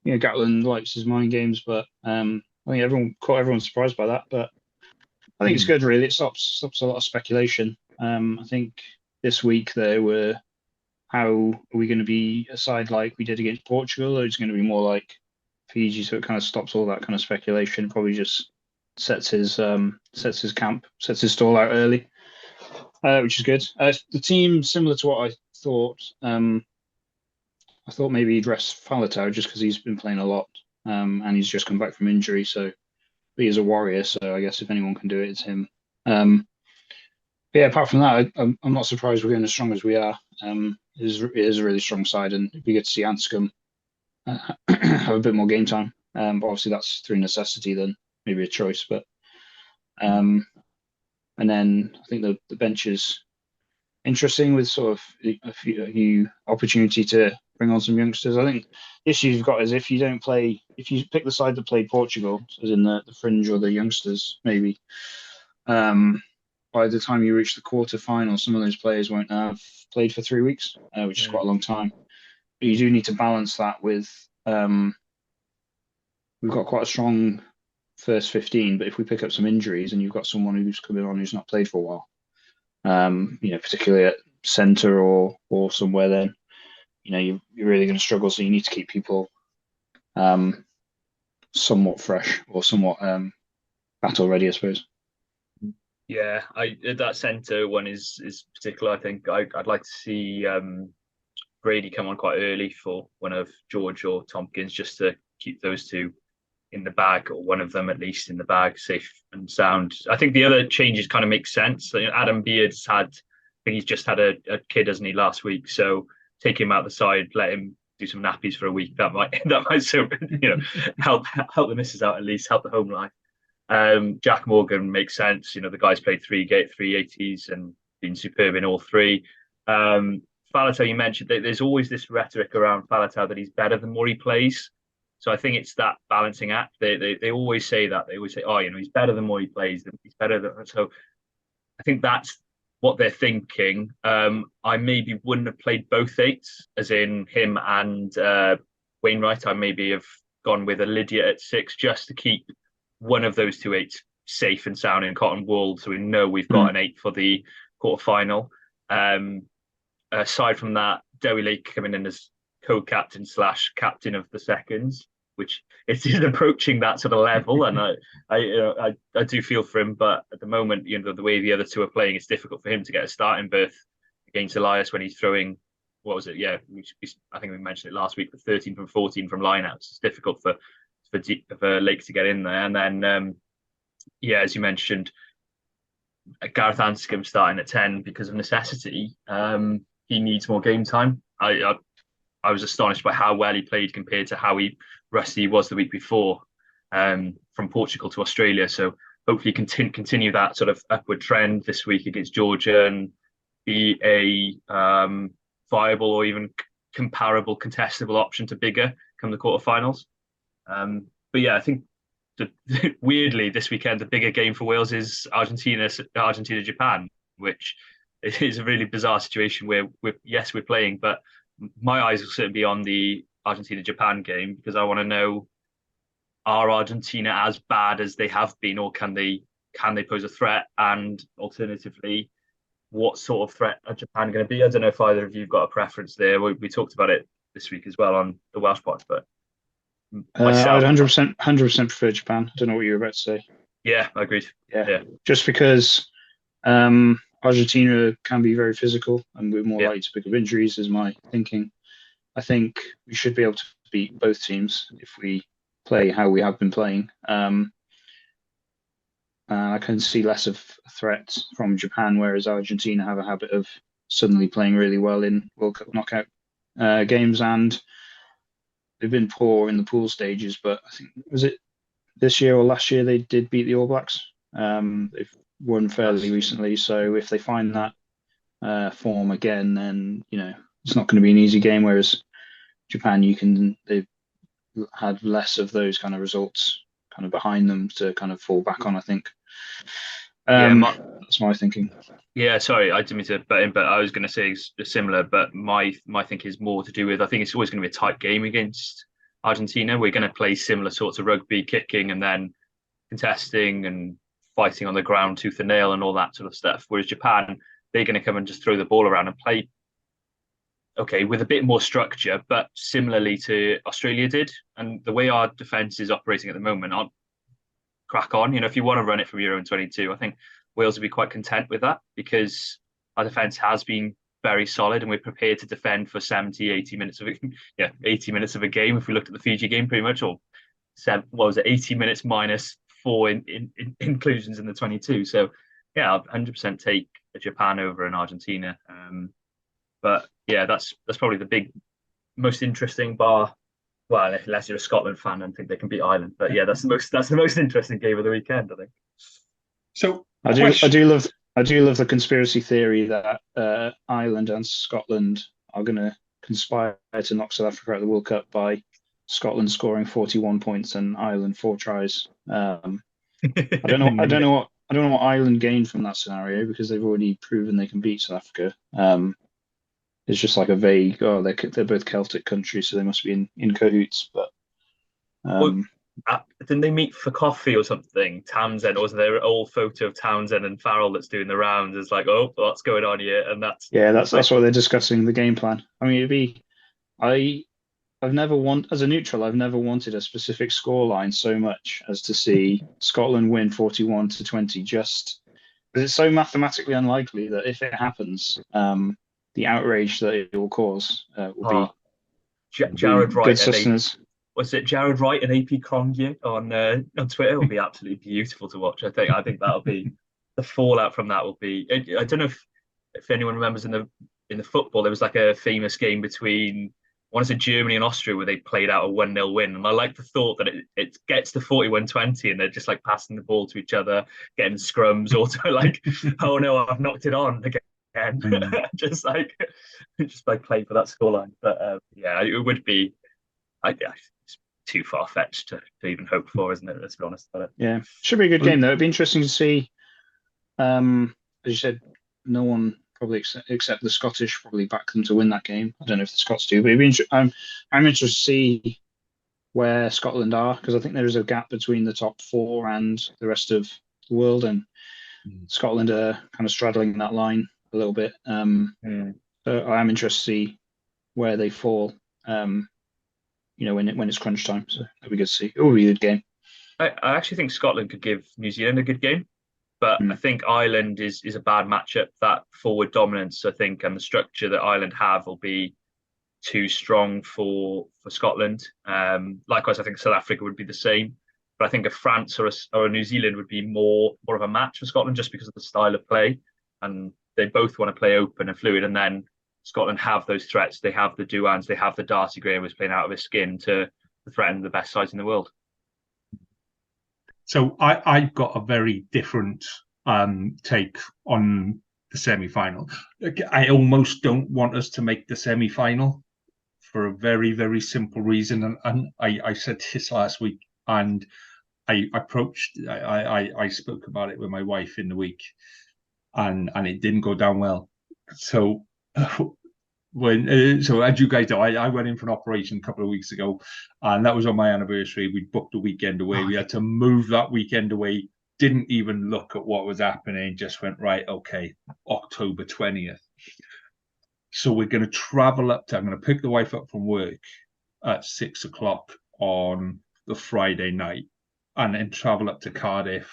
Gatland likes his mind games, but I think everyone's surprised by that. But I think it's good, really. It stops a lot of speculation. I think this week there were, how are we going to be a side like we did against Portugal, or is it going to be more like Fiji? So it kind of stops all that kind of speculation. Probably just sets his camp, sets his stall out early, which is good. The team similar to what I thought. I thought maybe he'd rest Faletau just because he's been playing a lot, and he's just come back from injury. So he is a warrior. So I guess if anyone can do it, it's him. But yeah, apart from that, I'm not surprised we're going as strong as we are. It is a really strong side, and it'd be good to see Anscombe have a bit more game time. But obviously that's through necessity than maybe a choice. But and then I think the bench is interesting with sort of a few opportunity to bring on some youngsters. I think the issue you've got is if you pick the side that played Portugal, as in the fringe or the youngsters, maybe. By the time you reach the quarter-final, some of those players won't have played for 3 weeks, which is quite a long time. But you do need to balance that with we've got quite a strong first 15, but if we pick up some injuries and you've got someone who's coming on who's not played for a while, particularly at centre or somewhere, then you're really going to struggle. So you need to keep people somewhat fresh or somewhat battle ready, I suppose. Yeah, that centre one is particular. I think I'd like to see Brady come on quite early for one of George or Tompkins, just to keep those two in the bag, or one of them at least in the bag, safe and sound. I think the other changes kind of make sense. Adam Beard's I think he's just had a kid, hasn't he, last week? So take him out the side, let him do some nappies for a week. That might so help the missus out, at least help the home life. Jack Morgan makes sense. The guy's played 380s and been superb in all three. Faletau, you mentioned that there's always this rhetoric around Faletau that he's better the more he plays. So I think it's that balancing act. They always say that. They always say, he's better the more he plays. He's better than. So I think that's what they're thinking. I maybe wouldn't have played both eights, as in him and Wainwright. I maybe have gone with a Lydia at 6 just to keep one of those two eights safe and sound in cotton wool, so we know we've got an 8 for the quarterfinal. Aside from that, Dewi Lake coming in as co-captain / captain of the seconds, which is approaching that sort of level, and I do feel for him. But at the moment, the way the other two are playing, it's difficult for him to get a starting berth against Elias when he's throwing. What was it? Yeah, I think we mentioned it last week. But 13 from 14 from lineouts. It's difficult for Lake to get in there. And then, as you mentioned, Gareth Anscombe starting at 10 because of necessity. He needs more game time. I was astonished by how well he played compared to how rusty he was the week before, from Portugal to Australia. So hopefully continue that sort of upward trend this week against Georgia and be a viable or even comparable, contestable option to Biggar come the quarterfinals. But yeah, I think weirdly this weekend the bigger game for Wales is Argentina-Japan, which is a really bizarre situation where we're playing, but my eyes will certainly be on the Argentina-Japan game, because I want to know, are Argentina as bad as they have been, or can they pose a threat? And alternatively, what sort of threat are Japan going to be? I don't know if either of you have got a preference there. We talked about it this week as well on the Welsh pod, but myself, I would 100% prefer Japan. I don't know what you were about to say. Yeah, I agreed. Yeah. Just because Argentina can be very physical, and we're more likely to pick up injuries, is my thinking. I think we should be able to beat both teams if we play how we have been playing. I can see less of a threat from Japan, whereas Argentina have a habit of suddenly playing really well in World Cup knockout games, and they've been poor in the pool stages. But I think, was it this year or last year, they did beat the All Blacks. They've won fairly recently, so if they find that form again, then it's not going to be an easy game. Whereas Japan, they've had less of those kind of results kind of behind them to kind of fall back on, I think. That's my thinking. Yeah, sorry, I didn't mean to butt in, but I was going to say similar, but my thinking is more to do with, I think it's always going to be a tight game against Argentina. We're going to play similar sorts of rugby, kicking and then contesting and fighting on the ground tooth and nail and all that sort of stuff. Whereas Japan, they're going to come and just throw the ball around and play, okay, with a bit more structure, but similarly to Australia did. And the way our defence is operating at the moment, I'll crack on. If you want to run it from your own 22, I think Wales would be quite content with that, because our defence has been very solid and we're prepared to defend for 70, 80 minutes of 80 minutes of a game. If we looked at the Fiji game, pretty much, or what was it, 80 minutes minus 4 in inclusions in the 22. So yeah, I'll 100% take Japan over in Argentina. But yeah, that's probably the most interesting bar. Well, unless you're a Scotland fan and think they can beat Ireland, but yeah, that's the most interesting game of the weekend, I think. So I do love the conspiracy theory that Ireland and Scotland are going to conspire to knock South Africa out of the World Cup by Scotland scoring 41 points and Ireland 4 tries. I don't know what Ireland gained from that scenario, because they've already proven they can beat South Africa. It's just like a vague, they're both Celtic countries, so they must be in cahoots. But didn't they meet for coffee or something? Townsend, or wasn't there an old photo of Townsend and Farrell that's doing the rounds? It's like, oh, what's going on here? And that's what they're discussing, the game plan. I mean, as a neutral, I've never wanted a specific scoreline so much as to see Scotland win 41-20, just because it's so mathematically unlikely that if it happens, the outrage that it will cause will be Jared Wright. Good sustenance. Was it Jared Wright and AP Cronje on Twitter? Will be absolutely beautiful to watch. I think that'll be the fallout from that will be. I don't know if anyone remembers in the football, there was like a famous game between, I want to say, Germany and Austria, where they played out a 1-0 win. And I like the thought that it gets to 41-20 and they're just like passing the ball to each other, getting scrums, or like, oh no, I've knocked it on again. just by playing for that scoreline. But yeah, it would be, it's too far-fetched to even hope for, isn't it? Let's be honest about it. Yeah, should be a good game though. It'd be interesting to see. As you said, no one probably except the Scottish probably back them to win that game. I don't know if the Scots do, but I'm interested to see where Scotland are, because I think there is a gap between the top 4 and the rest of the world, and Scotland are kind of straddling that line a little bit. So I am interested to see where they fall. When it's crunch time. So it'll be good to see. It will be a good game. I actually think Scotland could give New Zealand a good game, but I think Ireland is a bad matchup. That forward dominance, I think, and the structure that Ireland have will be too strong for Scotland. Likewise, I think South Africa would be the same. But I think a France or a New Zealand would be more of a match for Scotland, just because of the style of play, and they both want to play open and fluid. And then Scotland have those threats. They have the Douans, they have the Darcy Graham who's playing out of his skin to threaten the best sides in the world. So I've got a very different take on the semi-final. I almost don't want us to make the semi-final for a very, very simple reason. And I said this last week, and I spoke about it with my wife in the week, and it didn't go down well. So so as you guys know, I went in for an operation a couple of weeks ago, and that was on my anniversary. We booked a weekend away. We had to move that weekend away. Didn't even look at what was happening. Just went, right, okay, October 20th. So we're going to travel up to, I'm going to pick the wife up from work at 6:00 on the Friday night, and then travel up to Cardiff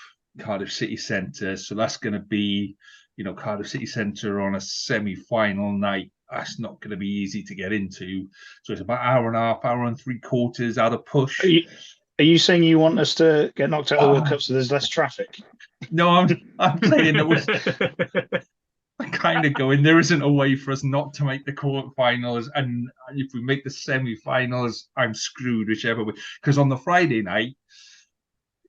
City Centre. So that's going to be, Cardiff City Centre on a semi-final night. That's not going to be easy to get into. So it's about hour and a half, hour and 3/4 out of push. Are you saying you want us to get knocked out of the World Cup so there's less traffic? No, I'm saying that I'm kind of going, there isn't a way for us not to make the quarterfinals. And if we make the semi-finals, I'm screwed whichever way. Because on the Friday night,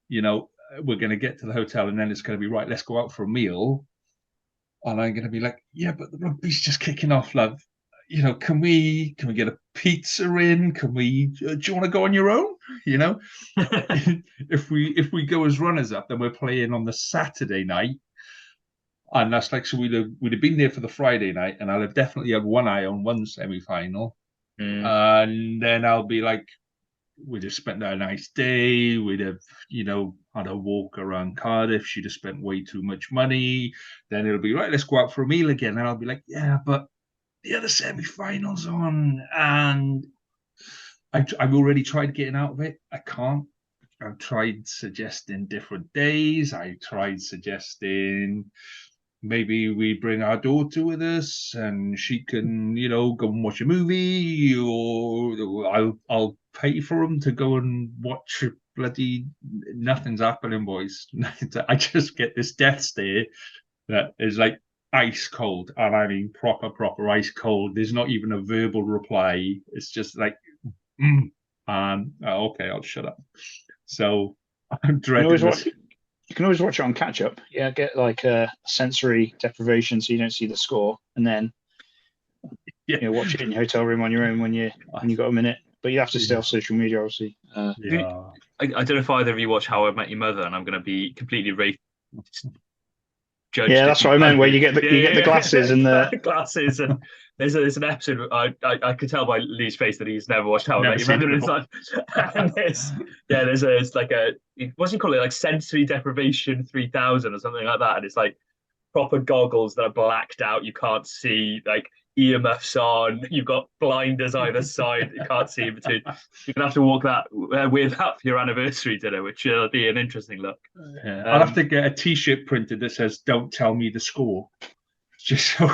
we're going to get to the hotel, and then it's going to be, right, let's go out for a meal. And I'm going to be like, yeah, but the rugby's just kicking off, love. Can we get a pizza in? Do you want to go on your own? If we go as runners up, then we're playing on the Saturday night. And that's like, so we'd have been there for the Friday night, and I'll have definitely had one eye on one semi-final. And then I'll be like, we'd have spent a nice day. We'd have, had a walk around Cardiff. She'd have spent way too much money. Then it'll be, right, let's go out for a meal again. And I'll be like, yeah, but the other semi-final's on. And I've already tried getting out of it. I can't. I've tried suggesting different days. I tried suggesting maybe we bring our daughter with us and she can, go and watch a movie, or I'll pay for them to go and watch bloody nothing's happening, boys. I just get this death stare that is like ice cold, and I mean proper ice cold. There's not even a verbal reply. It's just like, okay, I'll shut up. So I'm dreading this. You can always watch it on catch up. Yeah, get like a sensory deprivation so you don't see the score, and then watch it in your hotel room on your own when you got a minute. But you have to stay off social media, obviously. I don't know if either of you watch How I Met Your Mother, and I'm going to be completely judged. Yeah, that's what I meant. Where you get the glasses and the glasses, and there's an episode. I could tell by Lee's face that he's never watched How I Met Your Mother. And there's like a, what's he call it, like sensory deprivation 3000 or something like that, and it's like proper goggles that are blacked out. You can't see, like earmuffs on. You've got blinders either side. You can't see in between. You're gonna have to walk that with that for your anniversary dinner, which will be an interesting look. I'll have to get a T-shirt printed that says "Don't tell me the score," just so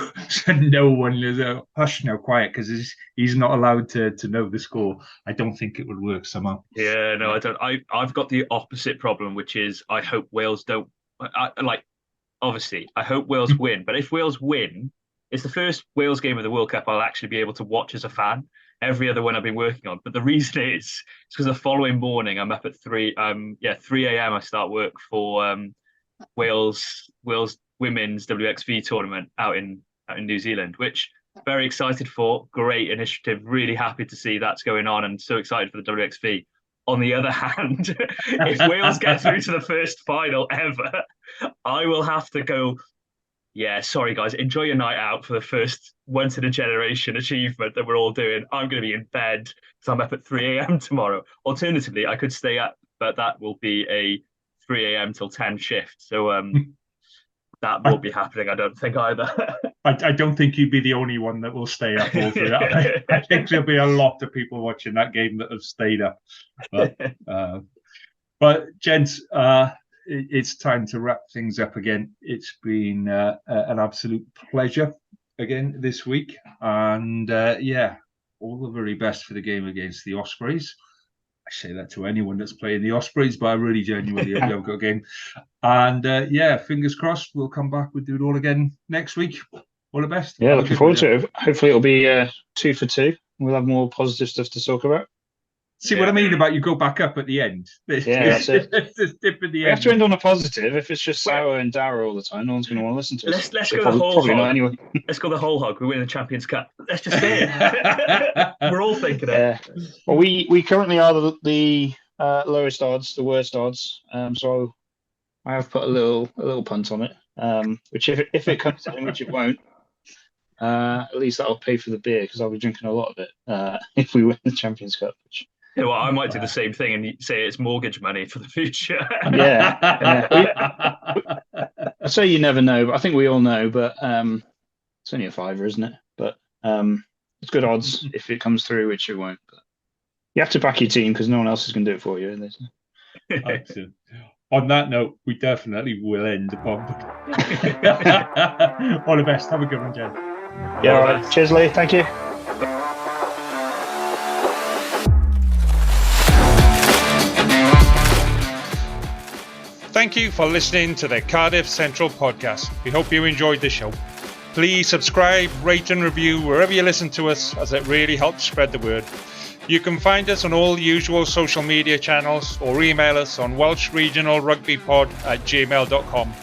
no one is hush now, quiet, because he's not allowed to know the score. I don't think it would work somehow. Yeah, no, I don't. I've got the opposite problem, which is I hope Wales don't. Obviously, I hope Wales win, but if Wales win, it's the first Wales game of the World Cup I'll actually be able to watch as a fan. Every other one I've been working on. But the reason is because the following morning I'm up at 3 a.m. I start work for Wales women's WXV tournament out in New Zealand, which very excited for. Great initiative. Really happy to see that's going on, and so excited for the WXV. On the other hand, if Wales get through to the first final ever, I will have to go, yeah, sorry guys, enjoy your night out for the first once in a generation achievement that we're all doing. I'm going to be in bed because I'm up at 3 a.m. tomorrow. Alternatively, I could stay up, but that will be a 3 a.m. till 10 shift. So that won't be happening, I don't think, either. I don't think you'd be the only one that will stay up all through that. I think there'll be a lot of people watching that game that have stayed up. But gents, it's time to wrap things up again. It's been an absolute pleasure again this week. And all the very best for the game against the Ospreys. I say that to anyone that's playing the Ospreys, but I really genuinely hope you've got a game. And fingers crossed, we'll come back. We'll do it all again next week. All the best. Yeah, looking forward to it. Hopefully it'll be 2 for 2. We'll have more positive stuff to talk about. See what I mean about you go back up at the end? Yeah, that's it. It's dip at the We end. have to end on a positive. If it's just sour and dour all the time, no one's going to want to listen to us. Let's go the whole hog. Anyway. Let's go the whole hog. We win the Champions Cup. Let's just say it. We're all thinking it. Well, we currently are the lowest odds, the worst odds. So I have put a little punt on it. Which if it comes in, which it won't, at least that'll pay for the beer because I'll be drinking a lot of it if we win the Champions Cup. Which, well, I might do the same thing and say it's mortgage money for the future. I say you never know, but I think we all know. But it's only a fiver, isn't it? But it's good odds if it comes through, which it won't. But you have to back your team because no one else is going to do it for you. Excellent. On that note, we definitely will end the pod. All the best. Have a good one, Jen. Yeah, all right. Cheers, Lee. Thank you. Thank you for listening to the Cardiff Central podcast. We hope you enjoyed the show. Please subscribe, rate and review wherever you listen to us, as it really helps spread the word. You can find us on all the usual social media channels or email us on welshregionalrugbypod@gmail.com.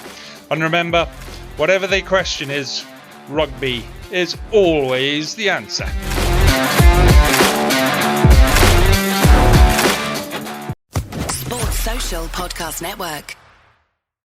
And remember, whatever the question is, rugby is always the answer. Sports Social Podcast Network.